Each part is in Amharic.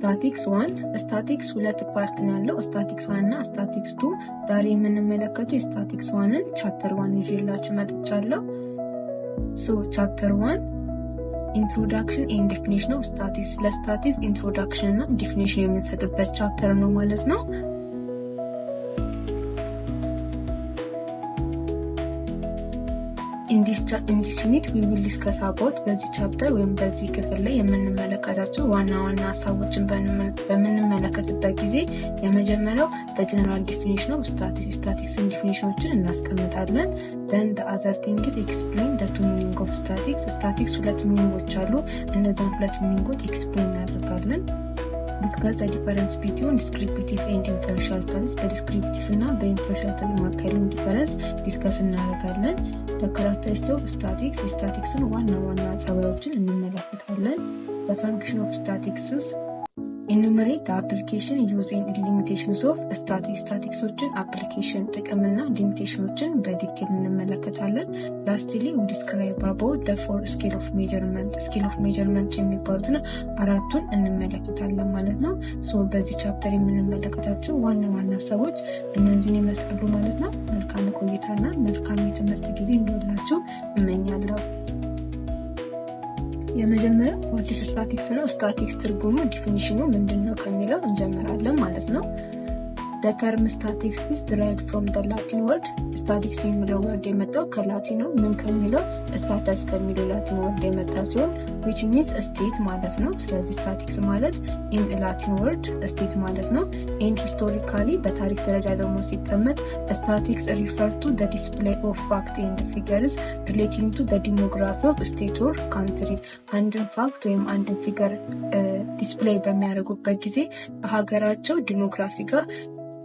ስታቲክስ 1 ስታቲክስ 2 ፓርት ነው ያለው ስታቲክስ 1 እና ስታቲክስ 2። ዛሬ የምንመለከተው የስታቲክስ 1ን ቻፕተር 1 ይዤላችሁ መጥቻለሁ። ቻፕተር 1 ኢንትሮዳክሽን ኤንድ ዲፊኒሽን ኦፍ ስታቲክስ። ለስታቲክስ ኢንትሮዳክሽን እና ዲፊኒሽን የምንሰጥበት ቻፕተር ነው ማለት ነው። In this unit we will discuss about በዚህ ቻፕተር ወይም በዚህ ክፍል ላይ የምንመለከታቸው ዋና ሀሳቦችን በምንመለከትበት ጊዜ የመጀመሪያው the general definition of statistics ስታቲክስን ዲፊኒሽኖችን እናስቀምጣለን። then the other thing is explain the two meaning of statistics ስታቲክስ ሁለት ሚኒንጎች አሉ። እነዛን ሁለት ሚኒንጎች ኤክስፕሌን እናደርጋለን። discuss the difference between descriptive and inferential studies በዲስክሪፕቲቭ እና በኢንፈረንሻል ስታዲ መካከል ዲፈረንስ ዲስከስ እናደርጋለን። the characteristics of statistics የስታቲክስን ዋና ጸባዮችን እንመለከታለን። the function of statistics enumerate the application using limitations of statistics ስታቲክሶችን አፕሊኬሽን ጥቅምና ሊሚቴሽኖችን በዲቴል እንመለከታለን። lastly we describe about the four scale of measurement የሚባሉትን አራቱን እንመለከታለን ማለት ነው። በዚህ ቻፕተር የምንመለከታቸው ዋና ሀሳቦች እነዚህን ይመስላሉ ማለት ነው። መልካም ቆይታና መልካም የትምህርት ጊዜ እንዲሆንላችሁ እመኛለሁ። የመጀመሪያው ዋት ኢዝ ስታቲክስ ነው። ስታቲክስ ትርጉሙ ዲፊኒሽኑ ምንድነው ከሚለው እንጀምራለን ማለት ነው። The term statics is derived from the Latin word statics የሚለው ወርድ የመጣው ከላቲን ነው። ምን ከሚለው status ከሚለው ላቲን ወርድ የመጣ ሲሆን which means state ማለት ነው። ስለዚህ ስታቲክስ ማለት in Latin word state ማለት ነው። and historically በታሪክ ደረጃ ደግሞ ሲቀመጥ statics refer to the display of fact and figures relating to the demography of state or country አንድን ፋክት ወይም አንድን ፊገር ዲስፕሌይ በሚያደርጉበት ጊዜ በሀገራቸው ዲሞግራፊ ጋር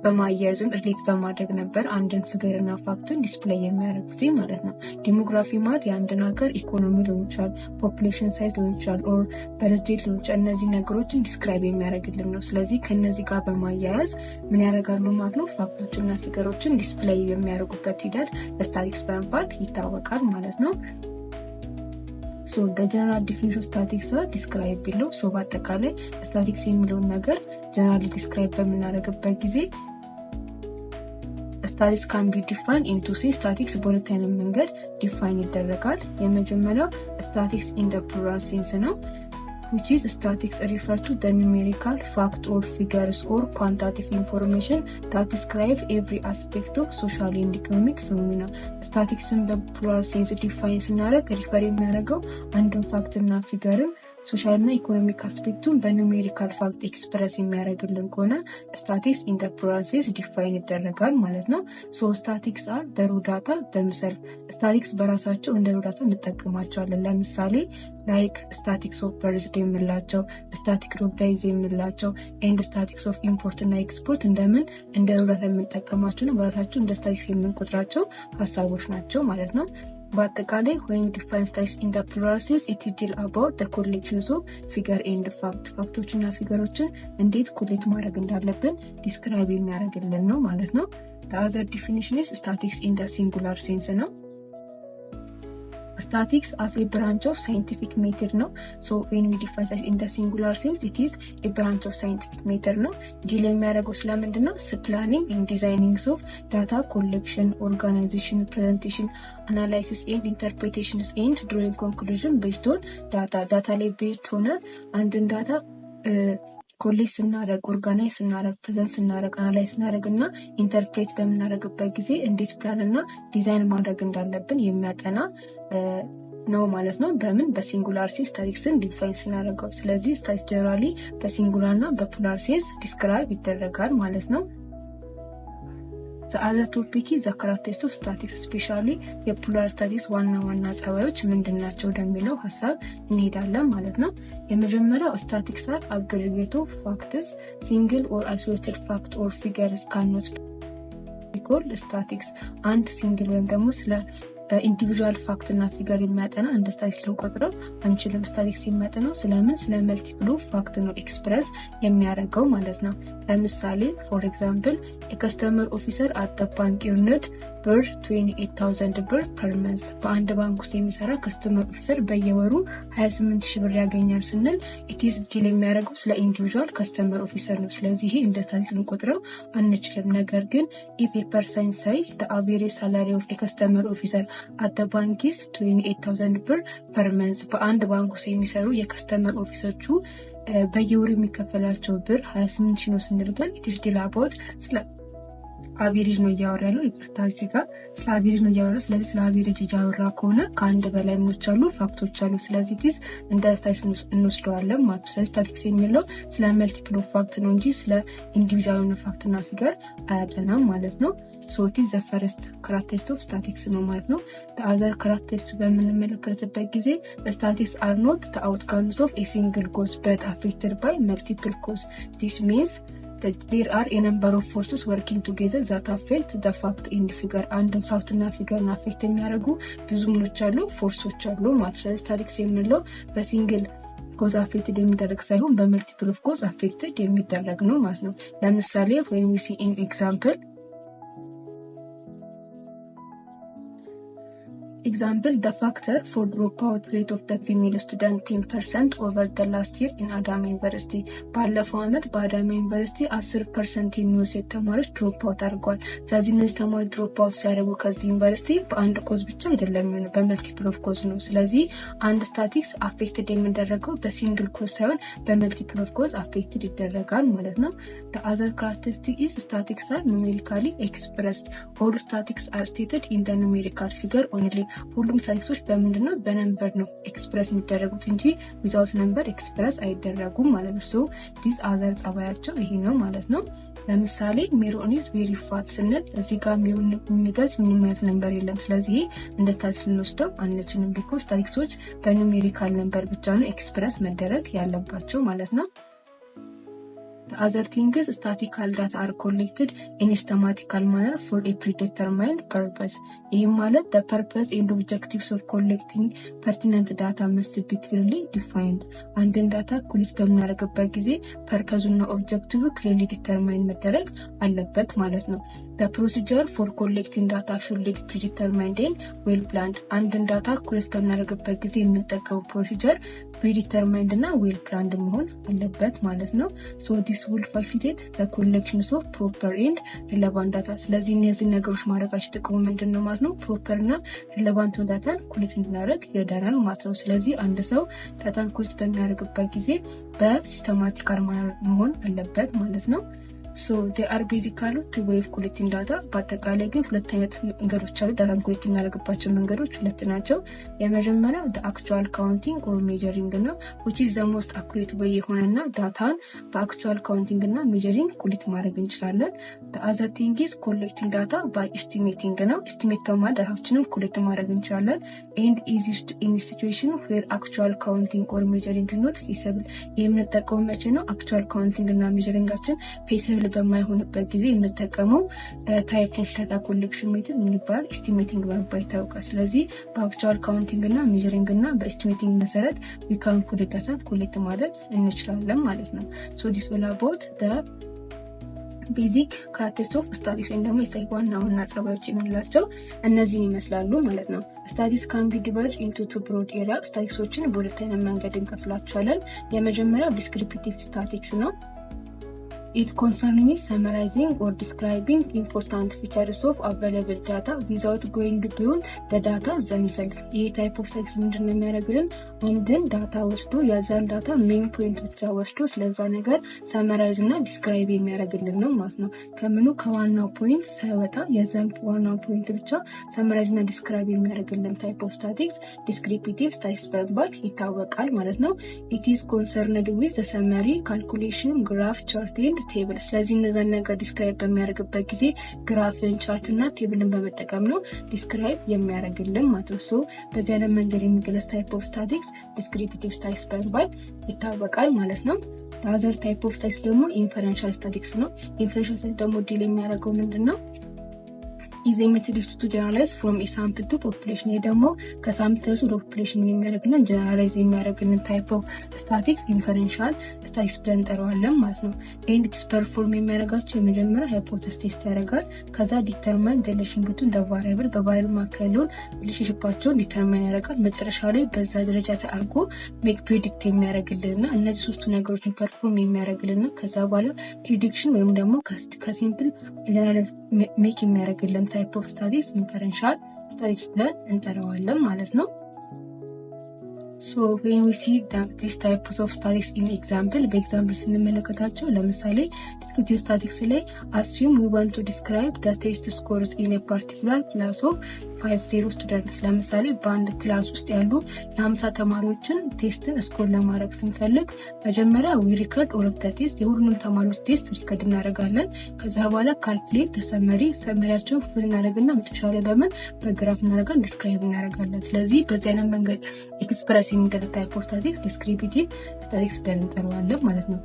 በማያያዝም ሪሌት በማድረግ ነበር አንድን ፊገርና ፋክትን ዲስፕሌይ የሚያደርጉት ማለት ነው። ዲሞግራፊ ማለት የአንድን ሀገር ኢኮኖሚ ሊሆን ይችላል፣ ፖፑሌሽን ሳይዝ ሊሆን ይችላል፣ ኦር በርዝ ሬት ሊሆን ይችላል። እነዚህ ነገሮችን ዲስክራይብ የሚያደርግልን ነው። ስለዚህ ከነዚህ ጋር በማያያዝ ምን ያደርጋሉ ማለት ነው? ፋክቶችና ፊገሮችን ዲስፕሌይ የሚያደርጉበት ሂደት ስታቲክስ በመባል ይታወቃል ማለት ነው። the general definition of statistics are described below። በአጠቃላይ ስታቲክስ የሚለውን ነገር ጀነራሊ ዲስክራይብ በምናደርግበት ጊዜ statistics can be defined into statistics በሁለት አይነት መንገድ ዲፋይን ይደረጋል። የመጀመሪያው statistics in the plural sense ነው which is statistics refer to the numerical fact or figures or quantitative information that describe every aspect of social and economic phenomena። statistics in the plural sense define ስናደርግ ሪፈር የሚያደርገው አንድን ፋክት እና ፊገርን ሶሻል እና ኢኮኖሚክ አስፔክቱን በኑሜሪካል ፋክት ኤክስፕረስ የሚያደርግልን ከሆነ ስታቲክስ ኢን ዘ ፕሉራል ሴንስ ዲፋይን ይደረጋል ማለት ነው። ስታቲክስ አር ዘ ሩ ዳታ ዘምሰልፍ ስታቲክስ በራሳቸው እንደ ሩ ዳታ እንጠቀማቸዋለን። ለምሳሌ ላይክ ስታቲክስ ኦፍ በርዝዴይ የምንላቸው፣ ስታቲክ ኦፍ ዳይዝ የምንላቸው ኤንድ ስታቲክስ ኦፍ ኢምፖርት እና ኤክስፖርት እንደምን እንደ ሩ ዳታ የምንጠቀማቸው ነው። በራሳቸው እንደ ስታቲክስ የምንቆጥራቸው ሀሳቦች ናቸው ማለት ነው። በአጠቃላይ when we define statistics in the plural sense it deal about the collections of figure and fact ፋክቶችና ፊገሮችን እንዴት ኮሌክት ማድረግ እንዳለብን ዲስክራይብ የሚያደርግልን ነው ማለት ነው። the other definition is statistics in the singular sense ነው። statistics as a branch of scientific method ነው። when we define statistics in the singular sense it is a branch of scientific method ነው። ዲል የሚያደርገው ስለምንድን ነው? planning and designing of data collection, organization, presentation, analysis and interpretations and drawing conclusion based on data ላይ ቤዝድ ሆነ አንድን ዳታ ኮሌክት ስናደርግ፣ ኦርጋናይዝ ስናደርግ፣ ፕሬዘንት ስናደርግ፣ አናላይዝ ስናደርግ እና ኢንተርፕሬት በምናደርግበት ጊዜ እንዴት ፕላን እና ዲዛይን ማድረግ እንዳለብን የሚያጠና ነው ማለት ነው። በምን በሲንጉላር ሴንስ ስታቲክስን ዲፋይን ስናደርገው። ስለዚህ ስታቲክስ ጀነራሊ በሲንጉላር እና በፕሉራል ሴንስ ዲስክራይብ ይደረጋል ማለት ነው። the other topic is the characteristics of statistics especially የፕሉራል ስታቲክስ ዋና ጸባዮች ምንድናቸው ወደሚለው ሀሳብ እንሄዳለን ማለት ነው። የመጀመሪያው ስታቲክስ አር አግሪጌት ኦፍ ፋክትስ ሲንግል ኦር አይሶሌትድ ፋክት ኦር ፊገርስ ካኖት ቢ ኮልድ ስታቲክስ። አንድ ሲንግል ወይም ደግሞ ስለ ኢንዲቪጁዋል ፋክት እና ፊገር የሚያጠና እንደ ስታቲክስ ልንቆጥረው አንችልም። ስታቲክስ የሚያጠናው ስለምን ስለ መልቲፕል ፋክት ነው ኤክስፕረስ የሚያደርገው ማለት ነው። ለምሳሌ ፎር ኤግዛምፕል የከስተመር ኦፊሰር አት ዘ ባንክ earned ብር 28,000 ብር ፐር መንዝ በአንድ ባንክ ውስጥ የሚሰራ ከስተመር ኦፊሰር በየወሩ 28,000 ብር ያገኛል ስንል ኢትስ ዲል የሚያደርገው ስለ ኢንዲቪዥዋል ከስተመር ኦፊሰር ነው። ስለዚህ ይሄ እንደ ስታቲክ ልንቆጥረው አንችልም። ነገር ግን ኢፍ ኤ ፐርሰን ሳይ the average salary of a customer officer at the bank is 28,000 ብር ፐር መንዝ በአንድ ባንክ ውስጥ የሚሰሩ የከስተመር ኦፊሰሮቹ በየወሩ የሚከፈላቸው ብር 28,000 ነው ስንል ግን ኢትስ ዲል አባውት ስለ አቬሬጅ ነው እያወራ ያለው። ይቅርታ እዚህ ጋር ስለ አቬሬጅ ነው እያወራ። ስለዚህ ስለ አቬሬጅ እያወራ ከሆነ ከአንድ በላይ ምኖች አሉ፣ ፋክቶች አሉ። ስለዚህ ዲስ እንደ ስታቲክስ እንወስደዋለን ማለት ነው። ስለዚህ ስታቲክስ የሚለው ስለ መልቲፕል ኦፍ ፋክት ነው እንጂ ስለ ኢንዲቪዥዋል ፋክትና ፊገር አያጠናም ማለት ነው። ሶ ኢት ኢዝ ዘ ፈርስት ካራክተሪስቲክ ኦፍ ስታቲክስ ነው ማለት ነው። ዘ አዘር ካራክተሪስቲክ በምንመለከትበት ጊዜ ስታቲክስ አር ኖት ዘ አውትካምስ ኦፍ ኤ ሲንግል ኮዝ በት አፌክትድ ባይ መልቲፕል ኮዝ ዲስ ሚንስ there are a number of forces working together that affect the fact and figure አንድን ፋክት እና ፊገርን አፌክት የሚያደርጉ ብዙ ምኖች አሉ፣ ፎርሶች አሉ ማለት ነው። ስታቲክስ የምንለው በሲንግል ኮዝ አፌክትድ የሚደረግ ሳይሆን በመልቲፕል ኦፍ ኮዝ አፌክትድ የሚደረግ ነው ማለት ነው። ለምሳሌ when we see in example the factor for dropout rate of the female student 10% over the last year in አዳማ ዩኒቨርሲቲ ባለፈው ዓመት በአዳማ ዩኒቨርሲቲ 10% የሚሆኑ ሴት ተማሪዎች ድሮፕ አውት አድርገዋል። ስለዚህ እነዚህ ተማሪዎች ድሮፕ አውት ሲያደርጉ ከዚህ ዩኒቨርሲቲ በአንድ ኮዝ ብቻ አይደለም የሚሆነው በመልቲፕል ኦፍ ኮዝ ነው። ስለዚህ አንድ ስታቲክስ አፌክትድ የሚደረገው በሲንግል ኮዝ ሳይሆን በመልቲፕል ኦፍ ኮዝ አፌክትድ ይደረጋል ማለት ነው። the other characteristic is statics are numerically expressed all statics are stated in the numerical figure only ሁሉም ስታቲክሶች በምንድነው በነምበር ነው ኤክስፕረስ የሚደረጉት እንጂ ዊዛውት ነምበር ኤክስፕረስ አይደረጉም ማለት ነው። ሶ ዲስ አዘር ጸባያቸው ይሄ ነው ማለት ነው። ለምሳሌ ሜሮን ኢዝ ቬሪ ፋት ስንል እዚህ ጋር ሜሮን የሚገልጽ ምንም አይነት ነምበር የለም። ስለዚህ እንደ ስታቲክስ ልንወስደው አንችልም። ቢኮዝ ስታቲክሶች በኑሜሪካል ነምበር ብቻ ነው ኤክስፕረስ መደረግ ያለባቸው ማለት ነው። The other thing is statistical data are collected in a systematical manner for a predetermined purpose. ይህ ማለት the purpose and objectives of collecting pertinent data must be clearly defined. አንድን ዳታ ኮሌክት በምናደርግበት ጊዜ ፐርፐዙና ኦብጀክቲቭ ክሊርሊ ዲተርማይን መደረግ አለበት ማለት ነው። The procedure for collecting data should be predetermined and well planned. አንድን ዳታ ኮሌክት በምናደርግበት ጊዜ የምንጠቀመው ፕሮሲጀር predetermined እና well planned መሆን አለበት ማለት ነው። So this will facilitate the collection of proper and relevant data. ስለዚህ እነዚህ ነገሮች ማድረጋችን ጥቅሙ ምንድነው ማለት ነው? ፕሮፐር እና ሪሌቫንት ዳታን ኮሌክት እንድናደርግ ይረዳናል ማለት ነው። ስለዚህ አንድ ሰው ዳታን ኮሌክት በሚያደርግበት ጊዜ በሲስተማቲካል መሆን አለበት ማለት ነው። ሶ they are basically two way of collecting data። በአጠቃላይ ግን ሁለት አይነት መንገዶች አሉ። ዳታን ኮሌክት የሚያደርግባቸው መንገዶች ሁለት ናቸው። የመጀመሪያው the actual counting or measuring ነው which is the most accurate way የሆነና ዳታን በአክቹዋል ካውንቲንግ እና ሜጀሪንግ ኮሌክት ማድረግ እንችላለን። the other thing is collecting data by estimating ነው። ኤስቲሜት በማድረግ ዳታዎችንም ኮሌክት ማድረግ እንችላለን። and is used in situation where actual counting or measuring is not feasible። የምንጠቀመው መቼ ነው? actual counting እና ሜጀሪንጋችን feasible በማይሆንበት ጊዜ የምንጠቀመው ታይፕ ኦፍ ዳታ ኮሌክሽን ሜተድ ምን ይባላል? ኤስቲሜቲንግ በመባል ይታወቃል። ስለዚህ በአክቹዋል ካውንቲንግ እና ሜጀሪንግ እና በኤስቲሜቲንግ መሰረት we can collect data ኮሌክት ማድረግ እንችላለን ማለት ነው። so this all about the basic characteristics of statistics ወይም ደግሞ የስታቲስቲክስ ዋና ጸባዮች የምንላቸው እነዚህን ይመስላሉ ማለት ነው። Statistics can be divided into two broad areas። ስታቲስቲክሶችን በሁለት አይነት መንገድ እንከፍላቸዋለን። የመጀመሪያው ዲስክሪፕቲቭ ስታቲስቲክስ ነው። It concerns me summarizing or describing important features of available data without going beyond the data themselves. ይህ ታይፕ ኦፍ ስታቲስቲክስ ምንድነው የሚያደርግልን? አንድን ዳታ ወስዶ የዛን ዳታ ሜን ፖይንት ብቻ ወስዶ ስለዛ ነገር ሰመራይዝ እና ዲስክራይብ የሚያደርግልን ነው ማለት ነው። ከምኑ ከዋናው ፖይንት ሳይወጣ የዛን ዋናው ፖይንት ብቻ ሰመራይዝ እና ዲስክራይብ የሚያደርግልን ታይፕ ኦፍ ስታቲስቲክስ ዲስክሪፕቲቭ ስታቲስቲክስ በመባል ይታወቃል ማለት ነው። It is concerned with the summary, calculation, graph, chart and ቴብል። ስለዚህ እነዛን ነገር ዲስክራይብ በሚያደርግበት ጊዜ ግራፍን፣ ቻርት እና ቴብልን በመጠቀም ነው ዲስክራይብ የሚያደርግልን ማለት ነው። ሶ በዚህ አይነት መንገድ የሚገለጽ ታይፕ ኦፍ ስታቲስቲክስ ዲስክሪፕቲቭ ስታቲስቲክስ በመባል ይታወቃል ማለት ነው። አዘር ታይፕ ኦፍ ስታቲስቲክስ ደግሞ ኢንፈረንሻል ስታቲስቲክስ ነው። ኢንፈረንሻል ስታቲስቲክስ ደግሞ ዲል የሚያደርገው ምንድነው? ኢዚ ሜተድ ኢዝ ቱ ጀነራላይዝ ፍሮም ኤ ሳምፕል ቱ ፖፑሌሽን። ይሄ ደግሞ ከሳምፕል ተነስቶ ወደ ፖፑሌሽን የሚያደርግና ጀነራላይዝ የሚያደርግልን ታይፕ ኦፍ ስታቲክስ ኢንፈረንሻል ስታቲክስ ብለን እንጠራዋለን ማለት ነው። ኤንድ ኢትስ ፐርፎርም የሚያደርጋቸው የመጀመሪያ ሃይፖቴሲስ ቴስት ያደርጋል። ከዛ ዲተርማይን ዘ ሪሌሽን ቢትዊን ዘ ቫሪያብል በቫሪያብል መካከል ያለውን ሪሌሽንሺፓቸውን ዲተርማይን ያደርጋል። መጨረሻ ላይ በዛ ደረጃ ተአርጎ ሜክ ፕሪዲክት የሚያደርግልንና እነዚህ ሶስቱ ነገሮችን ፐርፎርም የሚያደርግልና ከዛ በኋላ ፕሪዲክሽን ወይም ደግሞ ከሲምፕል ጀነራላይዝ ሜክ የሚያደርግልን ታይፕ ኦፍ ስታቲክስ ኢንፈረንሻል ስታቲክስ ብለን እንጠራዋለን ማለት ነው። So when we see these types of statistics in example, በኤግዛምፕል ስንመለከታቸው ለምሳሌ descriptive statistics ላይ assume we want to describe the test scores in a particular class of 50 students። ለምሳሌ በአንድ ክላስ ውስጥ ያሉ የ50 ተማሪዎችን ቴስትን ስኮር ለማድረግ ስንፈልግ መጀመሪያ we record all of the test የሁሉንም ተማሪዎች ቴስት ሪከርድ እናደርጋለን። ከዛ በኋላ ካልኩሌት ተሰመሪ ሰመሪያቸውን ክፍል እናደርግና መጨረሻ ላይ በግራፍ እናደርጋለን ዲስክራይብ እናደርጋለን። ስለዚህ በዚህ አይነት መንገድ ኤክስፕረስ የሚደረግ ታይፕ ኦፍ ስታቲክስ ዲስክሪፕቲቭ ስታቲክስ ብለን እንጠራዋለን ማለት ነው።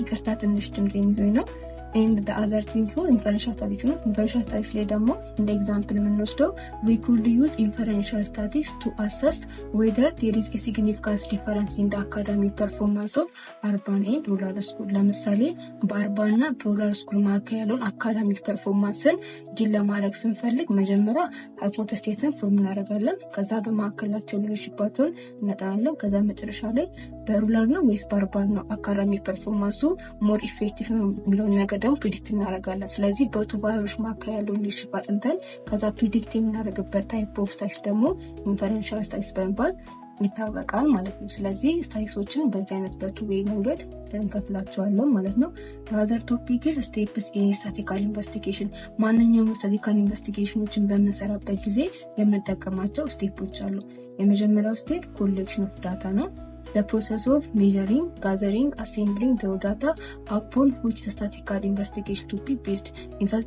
ይቅርታ ትንሽ ድምፄን ይዞኝ ነው። and the other thing for inferential statistics ነው። inferential statistics ላይ ደግሞ እንደ ኤግዛምፕል የምንወስደው we could use inferential statistics to assess whether there is a significant difference in the academic performance of urban and rural school። ለምሳሌ በአርባን እና በሩራል ስኩል መካከል ያለውን አካዳሚክ ፐርፎርማንስን ዲል ለማድረግ ስንፈልግ መጀመሪያ ሃይፖቴሲስን ፎርም እናደርጋለን። ከዛ በመካከላቸው ሪሌሽንሺፓቸውን እናጠናለን። ከዛ መጨረሻ ላይ በሩራል ነው ወይስ በአርባን ነው አካዳሚክ ፐርፎርማንሱ ሞር ኢፌክቲቭ ነው የሚለውን ነገር ደግሞ ፕሪዲክት እናደርጋለን። ስለዚህ በቱ ቫሪያብሎች መካከል ያለውን ሪሌሽንሺፕ አጥንተን ከዛ ፕሪዲክት የምናደርግበት ታይፕ ኦፍ ስታቲክስ ደግሞ ኢንፈረንሻል ስታቲክስ በመባል ይታወቃል ማለት ነው። ስለዚህ ስታቲክሶችን በዚህ አይነት በቱ-ዌይ መንገድ እንከፍላቸዋለን ማለት ነው። አዘር ቶፒክ ኢዝ ስቴፕስ ኢን ስታቲስቲካል ኢንቨስቲጌሽን። ማንኛውም ስታቲስቲካል ኢንቨስቲጌሽኖችን በምንሰራበት ጊዜ የምንጠቀማቸው ስቴፖች አሉ። የመጀመሪያው ስቴፕ ኮሌክሽን ኦፍ ዳታ ነው። The process of measuring, gathering, assembling the data upon which the statistical investigation to be based.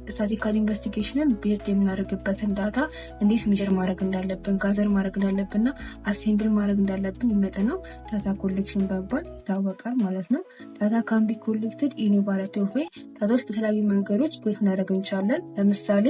statistical investigation based የምናደርግበትን ዳታ እንዴት ሜጀር ማድረግ እንዳለብን፣ ጋዘር ማድረግ እንዳለብንና አሴምብል ማድረግ እንዳለብን የሚመጣው ዳታ ኮሌክሽን በመባል ይታወቃል ማለት ነው። ዳታ ካን ቢ ኮሌክትድ ኢን ቫራይቲ ኦፍ ዌይ። ዳታዎች በተለያዩ መንገዶች ኮሌክት እናደርግ እንችላለን። ለምሳሌ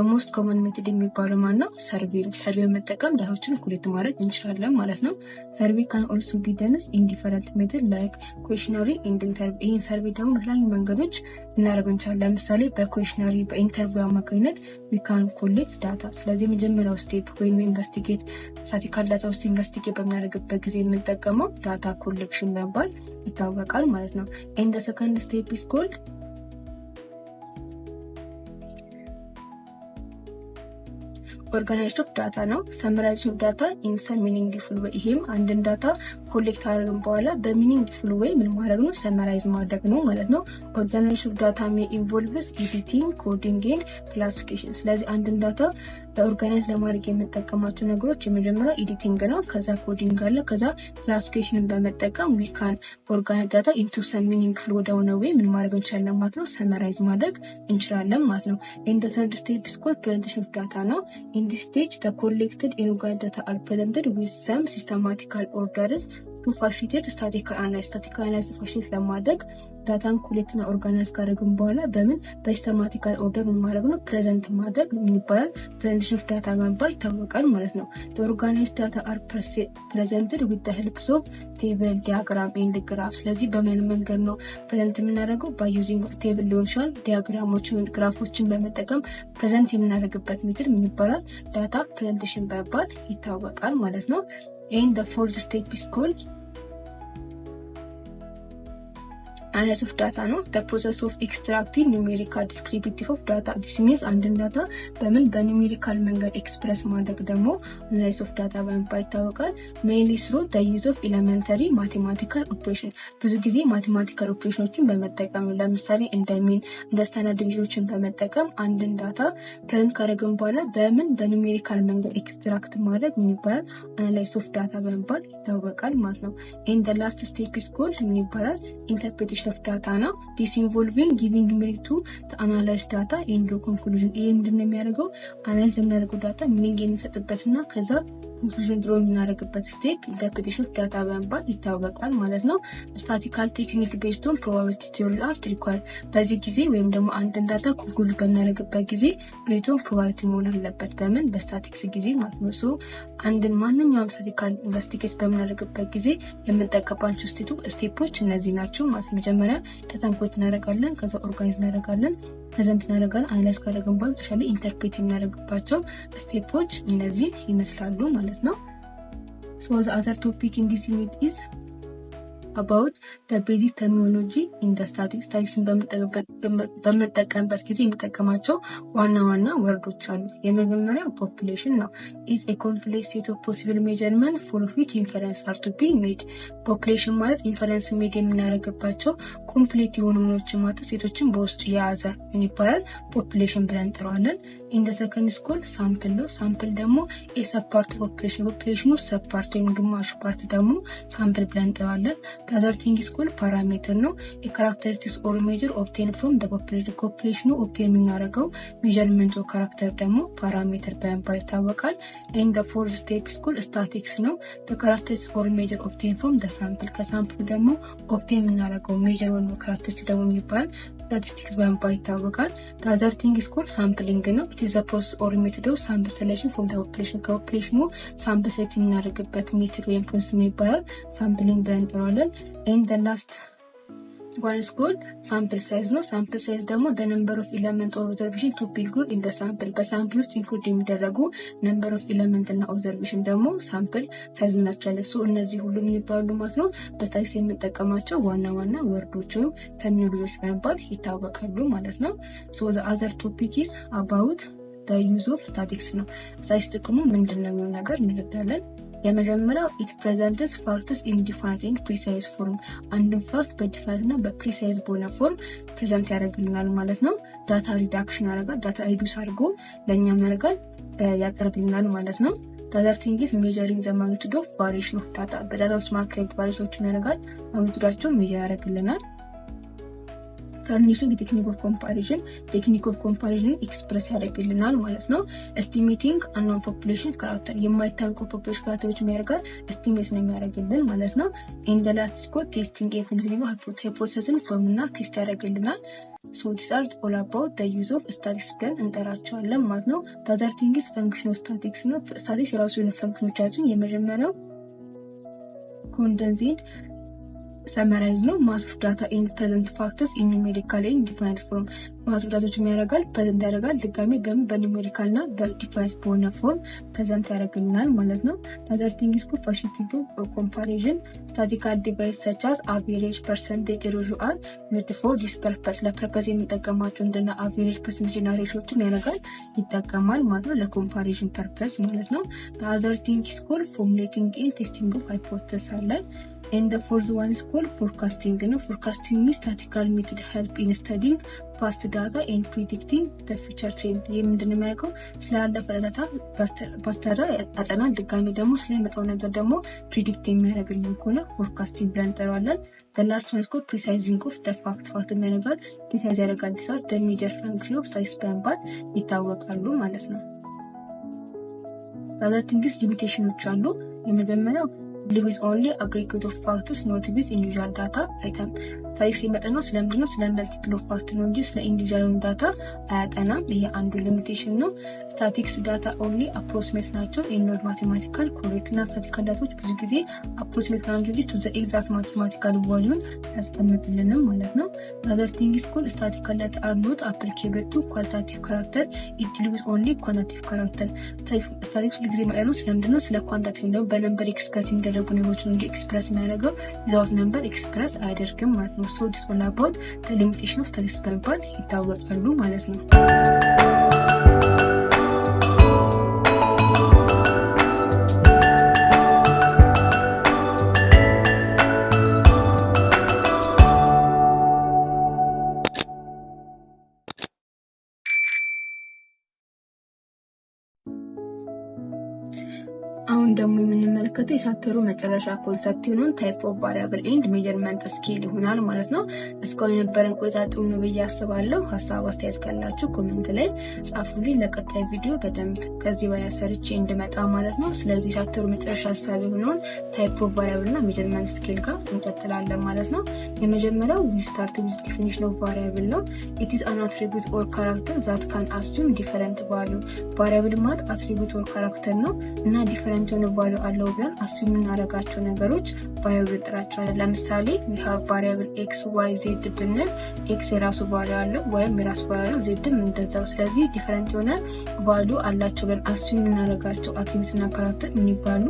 ሞስት ኮመን ሜቶድ የሚባለው ማነው? ሰርቬይ ነው። ሰርቬይ መጠቀም ዳታዎችን ኮሌክት ማድረግ እንችላለን ማለት ነው። ሰርቬይ ካን ኦልሶ ቢ ደንስ ኢን ዲፈረንት ሜቶድ ላይክ ኩዌሽነሪ ኤንድ ኢንተርቪው። ይህን ሰርቬይ ደግሞ በተለያዩ መንገዶች እናደርግ እንችላለን። ለምሳሌ በኩዌሽነሪ በኢንተርቪው አማካኝነት ዊ ካን ኮሌክት ዳታ። ስለዚህ የመጀመሪያው ስቴፕ ወይም ኢንቨስቲጌት ስታቲስቲካል ዳታ ውስጥ ኢንቨስቲጌት በምናደርግበት ጊዜ የምንጠቀመው ዳታ ኮሌክሽን በመባል ይታወቃል ማለት ነው። ኤንድ ዘ ሰከንድ ስቴፕ ኢዝ ኮልድ ኦርጋናይዜሽን ኦፍ ዳታ ነው። ሰመራይዜሽን ኦፍ ዳታ ኢን ሰም ሚኒንግፉል ዌይ። ይሄም አንድን ዳታ ኮሌክት አድርገን በኋላ በሚኒንግፉል ዌይ ምን ማድረግ ነው? ሰመራይዝ ማድረግ ነው ማለት ነው። ኦርጋናይዜሽን ኦፍ ዳታ ሜይ ኢንቮልቭስ ኤዲቲንግ፣ ኮዲንግ ኤንድ ክላሲፊኬሽን። ስለዚህ አንድን ዳታ ኦርጋናይዝ ለማድረግ የምንጠቀማቸው ነገሮች የመጀመሪያ ኤዲቲንግ ነው። ከዛ ኮዲንግ አለ። ከዛ ክላሲፊኬሽንን በመጠቀም ዊ ካን ኦርጋናይዝ ዳታ ኢንቱ ሰም ሚኒንግፉል ወደሆነ ዌይ ምን ማድረግ እንችላለን ማለት ነው? ሰመራይዝ ማድረግ እንችላለን ማለት ነው። ኢን ዘ ተርድ ስቴፕ ኢዝ ኮልድ ፕሬዘንቴሽን ኦፍ ዳታ ነው። In this stage, the collected and organized data are presented with some systematical orders to facilitate statistical analysis. statistical analysis facilitate ለማድረግ ዳታን ኮሌክት እና ኦርጋናይዝ ካደረግን በኋላ በምን በሲስተማቲካል ኦርደር ምን ማድረግ ነው? ፕሬዘንት ማድረግ ምን ይባላል? ፕሬዘንቴሽን ኦፍ ዳታ በመባል ይታወቃል ማለት ነው። the organized data are presented with the help of table, diagram and graph። ስለዚህ በምን መንገድ ነው ፕሬዘንት የምናደርገው? by using of table ሊሆን ይችላል፣ ዲያግራሞችን ወይም ግራፎችን በመጠቀም ፕሬዘንት የምናደርግበት ሜትድ ምን ይባላል? ዳታ ፕሬዘንቴሽን በመባል ይታወቃል ማለት ነው። and the fourth step is called analysis of data ነው። the process of extracting numerical descriptive of data. this means አንድን ዳታ በምን በኑሜሪካል መንገድ ኤክስፕረስ ማድረግ ደግሞ analysis of data በመባል ይታወቃል። mainly through the use of elementary mathematical operation። ብዙ ጊዜ ማቴማቲካል ኦፕሬሽኖችን በመጠቀም ለምሳሌ እንደ ሚን እንደ ስታንዳርድ ዲቪዥኖችን በመጠቀም አንድን ዳታ ፕሬዘንት ካደረግን በኋላ በምን በኑሜሪካል መንገድ ኤክስትራክት ማድረግ ምን ይባላል? analysis of data በመባል ይታወቃል ማለት ነው። and the last step is called ምን ይባላል? interpretation of data ነው። this involving giving meaning to the analyzed data and draw conclusion። ይሄ ምንድነው የሚያደርገው? አናላይዝ ለምናደርገው ዳታ ሚኒንግ የሚሰጥበትና ከዛ ኮንክሉዥን ድሮ የምናደርግበት ስቴፕ ኢንተርፕሬቴሽን ኦፍ ዳታ በመባል ይታወቃል ማለት ነው። ስታቲካል ቴክኒክ ቤዝድ ኦን ፕሮባቢሊቲ ቲዮሪ አር ሪኳየርድ። በዚህ ጊዜ ወይም ደግሞ አንድን ዳታ ኮንክሉድ በምናደርግበት ጊዜ ቤዝድ ኦን ፕሮባቢሊቲ መሆን አለበት። በምን በስታቲክስ ጊዜ ማለት ነው። ሶ አንድን ማንኛውም ስታቲካል ኢንቨስቲጌት በምናደርግበት ጊዜ የምንጠቀማቸው ስቴፖች እነዚህ ናቸው ማለት ነው። መጀመሪያ ዳታን ኮሌክት እናደርጋለን፣ ከዛ ኦርጋናይዝ እናደርጋለን፣ ፕሬዘንት እናደርጋለን። አናላይዝ ካደረግን በኋላ ተሻለ ኢንተርፕሬት የምናደርግባቸው ስቴፖች እነዚህ ይመስላሉ ማለት ነው። ሶ ዘ አዘር ቶፒክ ኢን ዲስ ዩኒት ኢዝ about the basic terminology in the statistics. ስታቲክስን በምንጠቀምበት ጊዜ የሚጠቀማቸው ዋና ዋና ወርዶች አሉ። የመጀመሪያው ፖፑሌሽን ነው። is a complex set of possible measurement for which inference are to be made. ፖፑሌሽን ማለት ኢንፈረንስ ሜድ የምናደርግባቸው ኮምፕሌት የሆኑ ምኖችን ማለት ሴቶችን በውስጡ የያዘ ምን ይባላል? ፖፑሌሽን ብለን እንጠራዋለን። ኢን ዘ ሰከንድ ስኮል ሳምፕል ነው። ሳምፕል ደግሞ የሰብ ፓርት ፖፑሌሽኑ ሰብ ፓርት ወይም ግማሹ ፓርት ደግሞ ሳምፕል ብለን እንጠራዋለን። ታዘርቲንግ ስኮል ፓራሜትር ነው። የካራክተሪስቲክስ ኦር ሜጀር ኦብቴን ፍሮም ደ ፖፑሌሽኑ ኦብቴን የምናደርገው ሜጀርመንት ኦር ካራክተር ደግሞ ፓራሜትር በመባል ይታወቃል። ኤንድ ደ ፎርዝ ስቴፕ ስኮል ስታቲክስ ነው። ካራክተሪስቲክስ ኦር ሜጀር ኦብቴን ፍሮም ደ ሳምፕል ከሳምፕል ደግሞ ኦብቴን የምናደርገው ሜጀር ወይም ካራክተሪስቲክስ ደግሞ የሚባል ስታቲስቲክስ በመባል ይታወቃል። ታዘርቲንግ ስኮል ሳምፕሊንግ ነው። ኢት ኢዝ አ ፕሮሰስ ኦር ሜቶድ ኦፍ ሳምፕል ሴሌክሽን ፍሮም ደ ፖፑሌሽን ከፖፑሌሽኑ ሳምፕል ሴሌክት የምናደርግበት ሜቶድ ወይም ፕሮሰስ ይባላል። ሳምፕሊንግ ብለን እንጠራዋለን። ኤንድ ዘ ላስት ዋን ስኮል ሳምፕል ሳይዝ ነው። ሳምፕል ሳይዝ ደግሞ the number of element or observation to be included in the sample በሳምፕል ውስጥ ኢንክሉድ የሚደረጉ number of element እና ኦብዘርቬሽን ደግሞ ሳምፕል ሳይዝ ናቸዋለን። ሶ እነዚህ ሁሉ የሚባሉ ማለት ነው በስታቲክስ የምንጠቀማቸው ዋና ዋና ወርዶች ወይም ተርሚኖሎጂዎች በመባል ይታወቃሉ ማለት ነው። ሶ the other topic is about the use of statistics ነው። ስታቲክስ ጥቅሙ ምንድን ነው የሚሆን ነገር እንረዳለን። የመጀመሪያው ኢት ፕሬዘንትስ ፋክትስ ኢን ዲፋይንድ ኤንድ ፕሪሳይዝ ፎርም፣ አንድን ፋክት በዲፋይንድ እና በፕሪሳይዝ በሆነ ፎርም ፕሬዘንት ያደርግልናል ማለት ነው። ዳታ ሪዳክሽን ያደርጋል፣ ዳታ ሪዱስ አድርጎ ለእኛም ያደርጋል ያቀርብልናል ማለት ነው። ታዘር ቲንግስ ሜጀሪንግ ዘ ማግኒቱድ ኦፍ ቫሪዬሽን ኦፍ ዳታ፣ በዳታ ውስጥ ማካሄድ ቫሪዬሽኖችን ያደርጋል፣ ማግኒቱዳቸውን ሜጀር ያደርግልናል። ተርሚኔሽን ቴክኒክ ኦፍ ኮምፓሪዥን ኤክስፕረስ ያደርግልናል ማለት ነው። ኤስቲሜቲንግ አናውን ፖፑሌሽን ካራክተር የማይታወቁ ፖፑሌሽን ካራክተሮች የሚያደርጋል ኤስቲሜት ነው የሚያደርግልን ማለት ነው። ኢን ዘ ላስት ስኮል ቴስቲንግ ሃይፖቴሲስን ፎርም እና ቴስት ያደርግልናል። ሶ ዲስ አር ኦል አባውት ዘ ዩዝ ኦፍ ስታቲክስ ብለን እንጠራቸዋለን ማለት ነው። ታዘር ቲንግስ ፈንክሽን ኦፍ ስታቲክስ ነው። ስታቲክስ የራሱ የሆነ ፈንክሽኖቻችን የመጀመሪያው ኮንደንሴት ሰመራይዝ ነው። ማስ ኦፍ ዳታ ኢን ፕሬዘንት ፋክተርስ ኢን ኒውሜሪካል ኤንድ ዲፋይንድ ፎርም፣ ማስ ኦፍ ዳታዎችን ያደርጋል ፕሬዘንት ያደርጋል ድጋሚ በኒውሜሪካል እና በዲፋይንድ በሆነ ፎርም ፕሬዘንት ያደርግልናል ማለት ነው። ታዘር ቲንግ ስኮ ፋሲሊቲ ኮምፓሪዥን ስታቲካል ዲቫይስ ሰች አዝ አቨሬጅ ፐርሰንቴጅ ሬሽዮ አር ዩዝድ ፎር ዲስ ፐርፐስ፣ ለፐርፐስ የምንጠቀማቸው እንደና አቨሬጅ ፐርሰንቴጅ እና ሬሽዮችን ያደርጋል ይጠቀማል ማለት ነው፣ ለኮምፓሪዥን ፐርፐስ ማለት ነው። ታዘር ቲንግ ስኮ ፎርሙሌቲንግ ኤንድ ቴስቲንግ ኦፍ ሃይፖቴሲስ አለ። And the fourth one is called forecasting ነው። forecasting means statistical method help in studying past data and predicting the future trend። ይህ ምንድን ነው የሚያደርገው? ስላለፈ ዳታ ፓስት ያጠናል፣ ድጋሚ ደግሞ ስለሚመጣው ነገር ደግሞ ፕሪዲክት የሚያደርግልን ከሆነ ፎርካስቲንግ ብለን እንጠራዋለን። the last one is called precising of the fact የሚያደርጋል ዲሳይዝ ያደርጋል። ዲሳር the major function of statistics በመባል ይታወቃሉ ማለት ነው። other things ሊሚቴሽኖች አሉ። የመጀመሪያው with only aggregate of factors not with individual data item። ታሪክ ሲመጣ ስለምንድን ነው? ስለ መልቲፕል ኦፍ ፋክት ነው እንጂ ስለ ኢንዲቪጁዋል ዳታ አያጠናም። ይሄ አንዱ ሊሚቴሽን ነው። ስታቲክስ ዳታ ኦንሊ አፕሮክሲሜት ናቸው። ኢንኖድ ማቴማቲካል ኮሬክት እና ስታቲካል ዳታዎች ብዙ ጊዜ አፕሮክሲሜት ናቸው እንጂ ቱ ዘ ኤግዛክት ማቴማቲካል ቫልዩን ያስቀምጥልንም ማለት ነው። another thing is called statistical data are not applicable to qualitative character, it deals with only quantitative character። ስታቲክስ ሁሉ ጊዜ ማለት ነው ስለምንድን ነው? ስለ ኳንቲቲ ነው። በነምበር ኤክስፕረስ የሚደረጉ ነገሮችን እንጂ ኤክስፕረስ የሚያደርገው ዊዛውት ነምበር ኤክስፕረስ አያደርግም ማለት ነው። ሶ ዲስ ኦል አባውት ዘ ሊሚቴሽን ኦፍ ስታቲክስ በመባል ይታወቃሉ ማለት ነው። አሁን ደግሞ የምንመለከተው የቻፕተሩ መጨረሻ ኮንሰፕት የሆነውን ታይፕ ኦፍ ቫሪያብል ኤንድ ሜጀርመንት ስኬል ይሆናል ማለት ነው። እስካሁን የነበረን ቆይታ ጥሩ ነው ብዬ አስባለሁ። ሀሳብ አስተያየት ካላችሁ ኮሜንት ላይ ጻፉልኝ። ለቀጣይ ቪዲዮ በደንብ ከዚህ በላይ ሰርቼ እንድመጣ ማለት ነው። ስለዚህ ቻፕተሩ መጨረሻ ሀሳብ የሆነውን ታይፕ ኦፍ ቫሪያብል እና ሜጀርመንት ስኬል ጋር እንቀጥላለን ማለት ነው። የመጀመሪያው ዊ ስታርት ዊዝ ዲፊኒሽን ኦፍ ቫሪያብል ነው። ኢት ኢዝ አን አትሪቢዩት ኦር ካራክተር ዛት ካን አሱም ዲፈረንት ቫልዩ። ቫሪያብል ማለት አትሪቢዩት ኦር ካራክተር ነው እና ዲፈረንት የሆነ ቫልዩ አለው ብለን አሱም የምናደርጋቸው ነገሮች ቫሪያብል እንጠራቸዋለን። ለምሳሌ we have variable x y z ብንል x የራሱ ቫልዩ አለው ወይም የራሱ ቫልዩ አለው፣ zም እንደዛው። ስለዚህ ዲፈረንት የሆነ ቫልዩ አላቸው ብለን አሱም የምናደርጋቸው አትሪቢዩት እና ካራክተር ምን ይባሉ?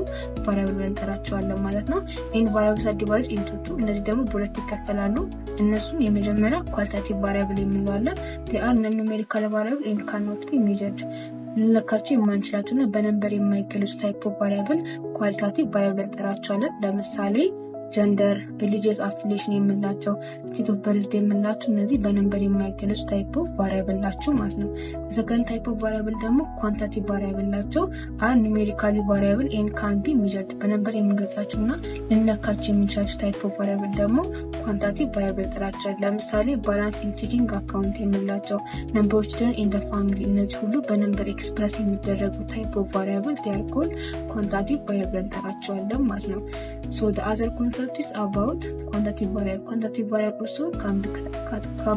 ቫሪያብል ብለን እንጠራቸዋለን ማለት ነው። ኤንድ ቫሪያብልስ አር ዲቫይድድ ኢንቱ ቱ። እነዚህ ደግሞ በሁለት ይከፈላሉ። እነሱም የመጀመሪያ ኳሊታቲቭ ቫሪያብል የምንለው they are non-numerical variable and cannot be measured። ልንለካቸው የማንችላቸው እና በነንበር የማይገለጹ ታይፕ ኦፍ ቫሪያብል ኳሊታቲቭ ቫሪያብል እንጠራቸዋለን። ለምሳሌ ጀንደር፣ ሪሊጂየስ አፊሊዬሽን የምንላቸው፣ ስቴት ኦፍ በርዝ የምንላቸው እነዚህ በነንበር የማይገለጹ ታይፕ ኦፍ ቫሪያብል ናቸው ማለት ነው። ሰከንድ ታይፕ ኦፍ ቫሪያብል ደግሞ ኳንቲቲቭ ቫሪያብል ናቸው። አን ኑሜሪካሊ ቫሪያብል ኤንድ ካን ቢ ሜዠርድ በነንበር የምንገልጻቸው እና ልንለካቸው የምንችላቸው ታይፕ ኦፍ ቫሪያብል ደግሞ ኳንቲቲቭ ቫሪያብል እንጠራቸዋለን። ለምሳሌ ባላንስ ቼኪንግ አካውንት የምንላቸው፣ ነምበሮች ደግሞ ኢን ዘ ፋሚሊ፣ እነዚህ ሁሉ በነንበር ኤክስፕረስ የሚደረጉ ታይፕ ኦፍ ቫሪያብል ዴይ አር ኮልድ ኳንቲቲቭ ቫሪያብል እንጠራቸዋለን ማለት ነው። So the other concept is about quantitative variable. Quantitative variable also can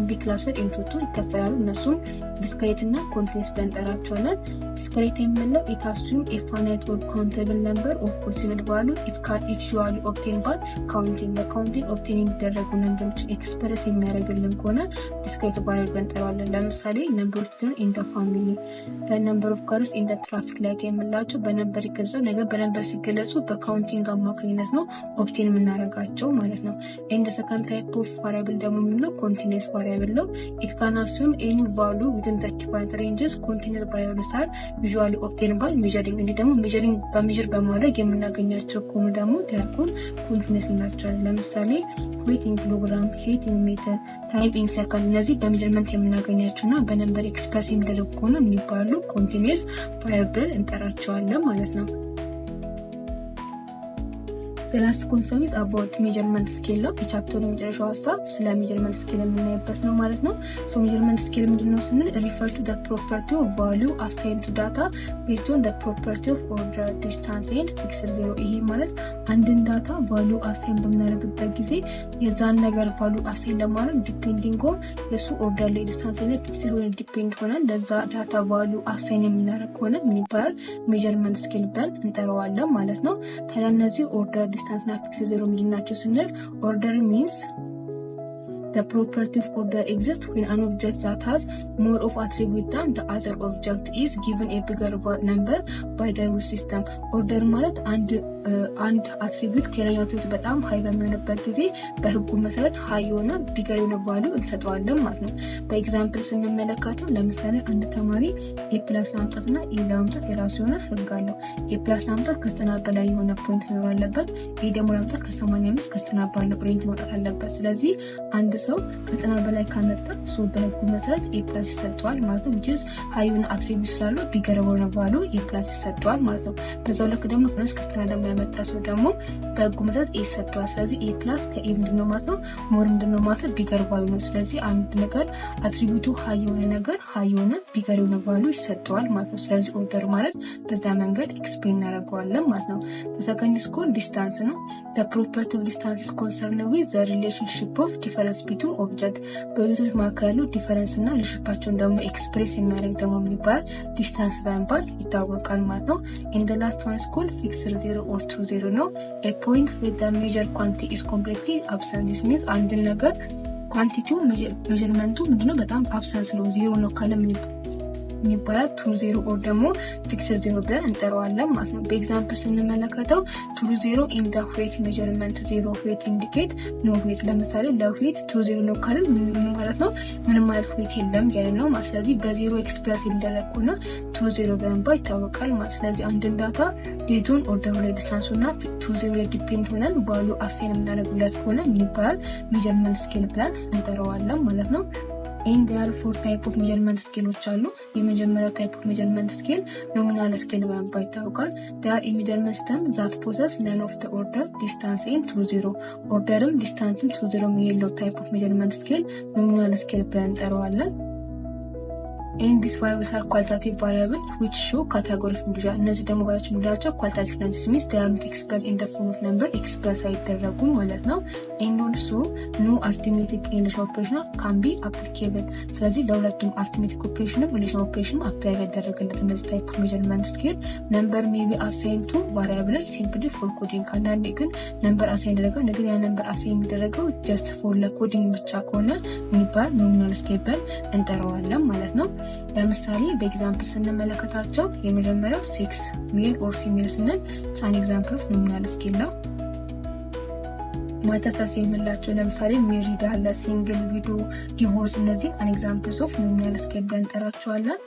be classified into two ይከፈላሉ። እነሱም ዲስክሬት እና ኮንቲኒየስ ብለን እንጠራቸዋለን። ዲስክሬት የምንለው it assumes a finite or countable number of possible value. It can usually obtain by counting. በካውንቲንግ ኦብቴን የሚደረጉ ነምበሮችን ኤክስፕረስ የሚያደርግልን ከሆነ ዲስክሬት ቫሪያብል ብለን እንጠራዋለን። ለምሳሌ ነምበሮችን ኢን ዘ ፋሚሊ፣ ነምበር ኦፍ ካርስ ኢን ዘ ትራፊክ ላይት የምንላቸው በነምበር ይገለጻሉ። ነገር በነምበር ሲገለጹ በካውንቲንግ አማካኝነት ነው ኦብቴን የምናደርጋቸው ማለት ነው። ኤንድ ሰከንድ ታይፕ ኦፍ ቫሪያብል ደግሞ የምንለው ኮንቲኒየስ ቫሪያብል ነው። ኢት ካን አሱም ኤኒ ቫልዩ ዊዝን ዘ ዲፋይንድ ሬንጅስ። ኮንቲኒየስ ቫሪያብልስ አር ዩዥዋሊ ኦብቴን ባይ ሜዠሪንግ። እንዲህ ደግሞ በሜዠር በማድረግ የምናገኛቸው ከሆኑ ደግሞ ቴርኩን ኮንቲኒየስ እንላቸዋለን። ለምሳሌ ዌት ኢን ኪሎግራም፣ ሄት ኢን ሜትር፣ ታይም ኢን ሰከንድ። እነዚህ በሜዠርመንት የምናገኛቸው እና በነምበር ኤክስፕረስ የሚደረጉ ከሆነ የሚባሉ ኮንቲኒየስ ቫሪያብል እንጠራቸዋለን ማለት ነው። The last concept is about measurement scale ነው። የቻፕተሩ የመጨረሻው ሀሳብ ስለ measurement scale የምናይበት ነው ማለት ነው። So measurement scale ምንድነው ስንል refer to the property of value assigned to data based on the property of order, distance and fixed zero። ይሄ ማለት አንድን ዳታ value assign በምናደርግበት ጊዜ የዛን ነገር value assign ለማድረግ ዲፔንዲንግ ኦን የሱ ኦርደር ላይ ዲስታንስ ላይ ፊክስድ ሆነ ዲፔንድ ሆነ ለዛ ዳታ value assign የምናደርግ ከሆነ ምን ይባላል? measurement scale ብለን እንጠራዋለን ማለት ነው። ታዲያ እነዚህ ኦርደር ዲስታንስ እና ፊክስድ ዜሮ ምንድን ናቸው ስንል ኦርደር ሚንስ the property of order exists when an object that has more of attribute than the other object is given a bigger number by the rule system. order ማለት አንድ አትሪቢዩት ከሌላው አትሪቢዩት በጣም ሃይ በሚሆንበት ጊዜ በህጉ መሰረት ሃይ የሆነ ቢገር የሆነ ቫልዩ እንሰጠዋለን ማለት ነው። በኤግዛምፕል ስንመለከተው ለምሳሌ አንድ ተማሪ ኤ ፕላስ ለማምጣትና ኢ ለማምጣት የራሱ የሆነ ህግ አለው። ኤ ፕላስ ለማምጣት ከ90 በላይ የሆነ ፖይንት መኖር አለበት። ኢ ደግሞ ለማምጣት ከ85 ከ90 ባለው ሬንጅ መውጣት አለበት። ስለዚህ አንድ ሰው ከ90 በላይ ካመጣ ሶ በህጉ መሰረት ኤ ፕላስ ይሰጠዋል ማለት ነው። which is ሃይ የሆነ አትሪቢዩት ስላለው ቢገር የሆነ ቫልዩ ኤ ፕላስ ይሰጠዋል ማለት ነው። በዛው ልክ ደግሞ ከ90 ደግሞ ያመጣ ሰው ደግሞ በህጉ መሰረት ኤ ይሰጠዋል። ስለዚህ ኤ ፕላስ ከኤ ምንድነው ማለት ነው? ሞር ምንድነው ማለት ነው? ቢገር ቫልዩ ነው። ስለዚህ አንድ ነገር አትሪቢዩቱ ሃይ የሆነ ነገር ሃይ የሆነ ቢገር የሆነ ቫልዩ ይሰጠዋል ማለት ነው። ስለዚህ ኦርደር ማለት በዛ መንገድ ኤክስፕሌን እናደርገዋለን ማለት ነው። ሰከንድ ስኮል ዲስታንስ ነው። the property of distance is concerned with the relationship of difference between object። በዩኒቶች መካከል ያሉ ዲፈረንስ እና ሪሌሽንሺፓቸውን ደግሞ ኤክስፕሬስ የሚያደርግ ደግሞ ምን ይባላል? ዲስታንስ በመባል ይታወቃል ማለት ነው። in the last one is called fixed zero or true zero ነው። a point where the measured quantity is completely absent. this means አንድ ነገር ኳንቲቲው ሜዠርመንቱ ምንድነው በጣም አብሰንስ ነው ዜሮ ነው ካለ ምን ይባላል? ትሩ ዜሮ ኦር ደግሞ ፊክስድ ዜሮ ብለን እንጠራዋለን ማለት ነው። በኤግዛምፕል ስንመለከተው ትሩ ዜሮ ኢን ዘ ዌት ሜዠርመንት ዜሮ ዌት ኢንዲኬት ኖ ዌት። ለምሳሌ ለዌት ትሩ ዜሮ ነው ካለ ምን ማለት ነው? ምንም ማለት ዌት የለም ያለ ነው ማለት። ስለዚህ በዜሮ ኤክስፕረስ የሚደረግና ትሩ ዜሮ በመባል ይታወቃል ማለት። ስለዚህ አንድን ዳታ ዴቱን ኦርደሩ ላይ ዲስታንሱና ትሩ ዜሮ ላይ ዲፔንድ ሆነን ቫልዩ አሳይን የምናደርግለት ከሆነ ምን ይባላል? ሜዠርመንት ስኬል ብለን እንጠራዋለን ማለት ነው። ኤንድ ዜር አር 4 ታይፕ ኦፍ ሜዠርመንት ስኬሎች አሉ። የመጀመሪያው ታይፕ ኦፍ ሜዠርመንት ስኬል ኖሚናል ስኬል በመባል ይታወቃል። ዜር አር ሜዠርመንት ሲስተም ዛት ፖሰስ ናን ኦፍ ዘ ኦርደር ዲስታንስ ኤንድ ትሩ ዜሮ። ኦርደርም ዲስታንስም ትሩ ዜሮ የሌለው ታይፕ ኦፍ ሜዠርመንት ስኬል ኖሚናል ስኬል ብለን እንጠራዋለን። ኤንድ ዲስ ቫሪያብልስ አር ኳሊታቲቭ ቫሪያብል ዊች ሾው ካቴጎሪ ኦፍ ኢንዲቪዥዋል። እነዚህ ደግሞ ቫሪያብሎች ምንድናቸው? ኳሊታቲቭ ናቸው። ሚንስ ዴይ አር ኖት ኤክስፕረስ ኢን ዘ ፎርም ኦፍ ነምበር፣ ኤክስፕረስ አይደረጉም ማለት ነው። ኤንድ ኦልሶ ኖ አርትሜቲክ ሪሌሽን ኦፕሬሽን ካን ቢ አፕሊኬብል። ስለዚህ ለሁለቱም አርትሜቲክ ኦፕሬሽንም ሪሌሽን ኦፕሬሽንም አፕላይ ያደረገለት እነዚህ ታይፕ ኦፍ ሜዠርመንት ስኬል። ነምበር ሜይ ቢ አሳይን ቱ ቫሪያብልስ ሲምፕሊ ፎር ኮዲንግ። አንዳንዴ ግን ነምበር አሳይን ያደረገው ነገር ያ ነምበር አሳይን የሚደረገው ጀስት ፎር ለኮዲንግ ብቻ ከሆነ የሚባል ኖሚናል ስኬል ብለን እንጠራዋለን ማለት ነው። ለምሳሌ በኤግዛምፕል ስንመለከታቸው የመጀመሪያው ሴክስ ሜል ኦር ፊሜል ስንል ሳን ኤግዛምፕል ኦፍ ኖሚናል ስኬል ነው። ማታሳስ የምላቸው ለምሳሌ ሜሪድ አለ፣ ሲንግል፣ ዊዶ፣ ዲቮርስ እነዚህ አን ኤግዛምፕልስ ኦፍ ኖሚናል ስኬል ብለን እንጠራቸዋለን።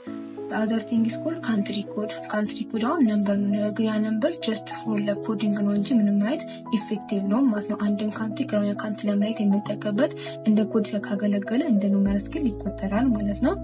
አዘር ቲንግ ኢዝ ኮልድ ካንትሪ ኮድ። ካንትሪ ኮድ አሁን ነምበር ነው፣ ግን ያ ነምበር ጀስት ፎር ለኮዲንግ ነው እንጂ ምንም አይነት ኢፌክት የለውም ማለት ነው። አንድን ካንትሪ ከሆነ ካንትሪ ለማየት የምንጠቀምበት እንደ ኮድ ካገለገለ እንደ ኖሚናል ስኬል ይቆጠራል ማለት ነው።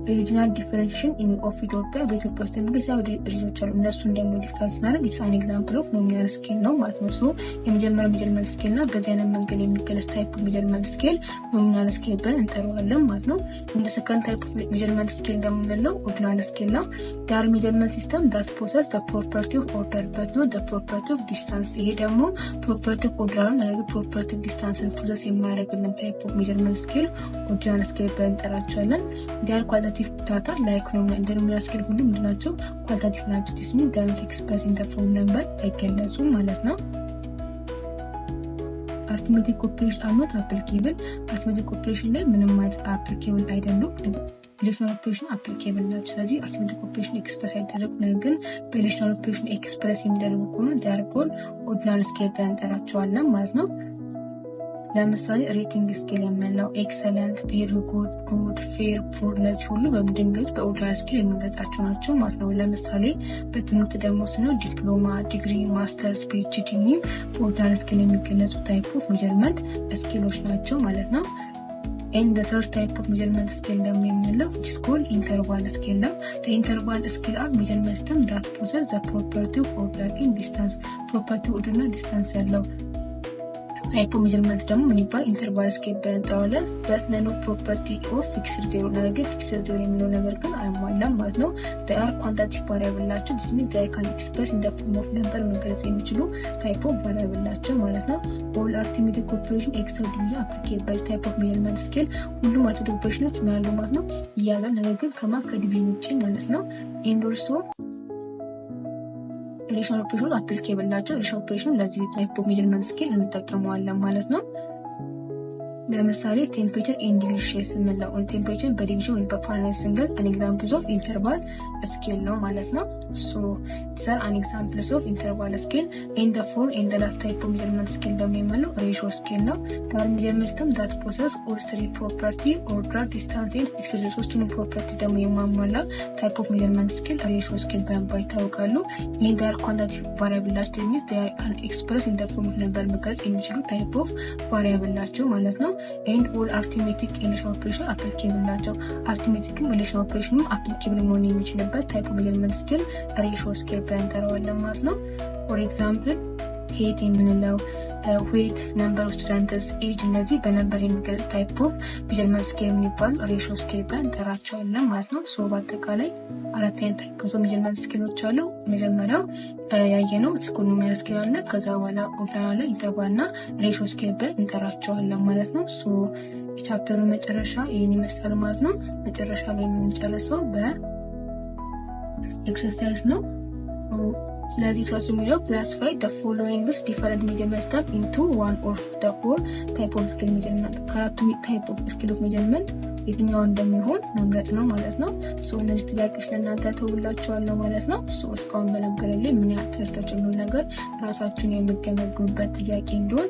ሪጂናል ዲፈረንሽን ኢን ኦፍ ኢትዮጵያ በኢትዮጵያ ውስጥ የሚገኙ ሪጅኖች አሉ። እነሱን ደግሞ ዲፈረንስ እናደርግ ኢትስ አን ኤግዛምፕል ኦፍ ኖሚናል ስኬል ነው ማለት ነው። ሶ የመጀመሪያው ሜዠርመንት ስኬል እና በዚህ አይነት መንገድ የሚገለጽ ታይፕ ኦፍ ሜዠርመንት ስኬል ኖሚናል ስኬል ብለን እንጠራዋለን ማለት ነው። እንደ ሰከንድ ታይፕ ኦፍ ሜዠርመንት ስኬል ደግሞ የምንለው ኦርዲናል ስኬል ነው። ዳር ሜዠርመንት ሲስተም ዳት ፖሰስ ዘ ፕሮፐርቲ ኦፍ ኦርደር በት ኖት ዘ ፕሮፐርቲ ኦፍ ዲስታንስ። ይሄ ደግሞ ፕሮፐርቲ ኦፍ ኦርደር ነው፣ ነገር ፕሮፐርቲ ኦፍ ዲስታንስን ፖሰስ የማያደርግልን ታይፕ ኦፍ ሜዠርመንት ስኬል ኦርዲናል ስኬል ብለን እንጠራቸዋለን። ዳር ኳሊታቲቭ ዳታ ላይክ ነው እንደ ኖሚናል ስኬል ሁሉ ምንድናቸው? ኳሊታቲቭ ናቸው። ዲስ ሚን ዳት ኤክስፕረስ ኢን ዘ ፎርም ነምበር አይገለጹም ማለት ነው። አርትሜቲክ ኦፕሬሽን አር ኖት አፕሊኬብል። አርትሜቲክ ኦፕሬሽን ላይ ምንም አይነት አፕሊኬብል አይደሉም። ሪሌሽናል ኦፕሬሽን አፕሊኬብል ናቸው። ስለዚህ አርትሜቲክ ኦፕሬሽን ኤክስፕረስ አይደረጉም፣ ነገር ግን በሪሌሽናል ኦፕሬሽን ኤክስፕረስ የሚደረጉ ከሆነ ዴይ አር ኮልድ ኦርዲናል ስኬል ብለን እንጠራቸዋለን ማለት ነው። ለምሳሌ ሬቲንግ ስኬል የምንለው ኤክሰለንት፣ ቬሪ ጉድ፣ ፌር፣ ፑር እነዚህ ሁሉ በድንገት በኦርዲናል ስኬል የምንገልጻቸው ናቸው ማለት ነው። ለምሳሌ በትምህርት ደግሞ ስነው ዲፕሎማ፣ ዲግሪ፣ ማስተርስ፣ ፒኤችዲ በኦርዲናል ስኬል የሚገለጹ ታይፕ ኦፍ ሜዠርመንት ስኬሎች ናቸው ማለት ነው። ኤንድ ዘ ሰርድ ታይፕ ኦፍ ሜዠርመንት ስኬል ደግሞ የምንለው which is called ኢንተርቫል ስኬል ነው። the interval scale are measurement system that possess the property of order and distance። ፕሮፐርቲ ኦርደር እና ዲስታንስ ያለው ታይፕ ኦፍ ሜዠርመንት ደግሞ ምን ይባል? ኢንተርቫል ስኬል ብለን እንጠራዋለን። በት ነኖ ፕሮፐርቲ ኦፍ ፊክስድ ዜሮ፣ ነገር ግን ፊክስድ ዜሮ የሚለው ነገር ግን አይሟላም ማለት ነው። they are quantitative variable ናቸው። this means they can express in the form of number መግለጽ የሚችሉ ታይፕ ኦፍ ቫሪያብል ናቸው ማለት ነው። all arithmetic operation except division applicable by type of measurement scale። ሁሉም arithmetic ኦፕሬሽኖች ያሉ ማለት ነው ይያዛል፣ ነገር ግን ከዲቪዥን ውጪ ማለት ነው። and also ሪሌሽናል ኦፕሬሽን አፕሊኬብል ናቸው። ሪሌሽናል ኦፕሬሽን ለዚህ ታይፕ ኦፍ ሜዠርመንት ስኬል እንጠቀመዋለን ማለት ነው። ለምሳሌ ቴምፕሬቸር ኢን ዲግሪ ሴልሺየስ የምንለው ቴምፕሬቸር በዲግሪ ወይ በፋራናይት ስንገል አን ኤግዛምፕልስ ኦፍ ኢንተርቫል ስኬል ነው ማለት ነው። ሶ ዲስ አር አን ኤግዛምፕልስ ኦፍ ኢንተርቫል ስኬል። ኤንድ ዘ ፎር ኤንድ ዘ ላስት ታይፕ ኦፍ ሜዠርመንት ስኬል ደግሞ የምንለው ሬሽዮ ስኬል ነው። ዳር ሜዠርመንት ሲስተም ዳት ፖሰስ ኦል ስሪ ፕሮፐርቲ ኦርደር፣ ዲስታንስ ኤንድ ፊክስድ። ሶስቱንም ፕሮፐርቲ ደግሞ የማሟላ ታይፕ ኦፍ ሜዠርመንት ስኬል ሬሽዮ ስኬል በመባል ይታወቃሉ። ኤንድ ዳር ኳንቲቲቭ ቫሪያብል ናቸው። ሚንስ ዴይ ካን ኤክስፕረስ ኢን ዘ ፎርም ኦፍ ነምበር መግለጽ የሚችሉ ታይፕ ኦፍ ቫሪያብል ናቸው ማለት ነው። ኤንድ ኦል አርትሜቲክ ሪሌሽናል ኦፕሬሽን አፕሊኬብል ናቸው። አርትሜቲክም ሪሌሽናል ኦፕሬሽንም አፕሊኬብል መሆን የሚችልበት ታይፕ ኦፍ ሜዠርመንት ስኬል ሬሽዮ ስኬል ብለን እንጠራዋለን ማለት ነው። ፎር ኤግዛምፕል ሄት የምንለው ዌት፣ ነምበር ኦፍ ስቱደንትስ፣ ኤጅ እነዚህ በነምበር የሚገለጽ ታይፕ ኦፍ ሜዠርመንት ስኬል የሚባሉ ሬሽዮ ስኬል ብለን እንጠራቸዋለን ማለት ነው። ሶ በአጠቃላይ አራት አይነት ታይፕ ኦፍ ሜዠርመንት ስኬሎች አሉ። መጀመሪያው ያየነው ኖሚናል ስኬል አለ። ከዛ በኋላ ኦርዲናል፣ ኢንተርቫል እና ሬሽዮ ስኬል ብለን እንጠራቸዋለን ማለት ነው። ሶ የቻፕተሩ መጨረሻ ይህን ይመስላል ማለት ነው። መጨረሻ ላይ የምንጨርሰው በኤክሰርሳይዝ ነው። ስለዚህ ፈሱ የሚለው ክላሲፋይ the following different measurement steps into one of the four type of scale measurement። ከአራቱ ታይፕ ኦፍ ስኬል ኦፍ ሜዠርመንት የትኛው እንደሚሆን መምረጥ ነው ማለት ነው። ሶ እነዚህ ጥያቄዎች ለእናንተ ተውላችኋለሁ ማለት ነው። ሶ እስካሁን በነበረልኝ ምን ያህል ተረድታችሁ ነው ነገር ራሳችሁን የምትገመግሙበት ጥያቄ እንዲሆን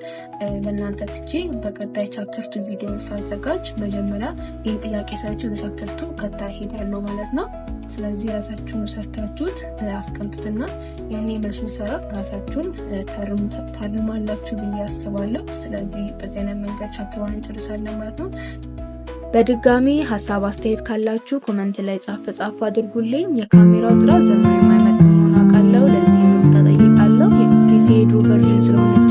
ለእናንተ ትቼ በቀጣይ ቻፕተር 2 ቪዲዮ ሳዘጋጅ መጀመሪያ ይህን ጥያቄ ሰርቼ ለቻፕተር 2 ከታ ሄዳለሁ ማለት ነው። ስለዚህ ራሳችሁን ሰርታችሁት አስቀምጡትና ያኔ መልሱን ሰራ ራሳችሁን ታርማላችሁ ብዬ አስባለሁ። ስለዚህ በዚህ አይነት መንገድ ቻፕተር 1 እንጨርሳለን ማለት ነው። በድጋሚ ሀሳብ አስተያየት ካላችሁ ኮመንት ላይ ጻፍ አድርጉልኝ። የካሜራው ጥራት ዘመን የማይመጥን መሆኑን አውቃለሁ። ለዚህ መቆጣጠር እጠይቃለሁ። የፒሲ ድሮ ቨርዥን ስለሆነ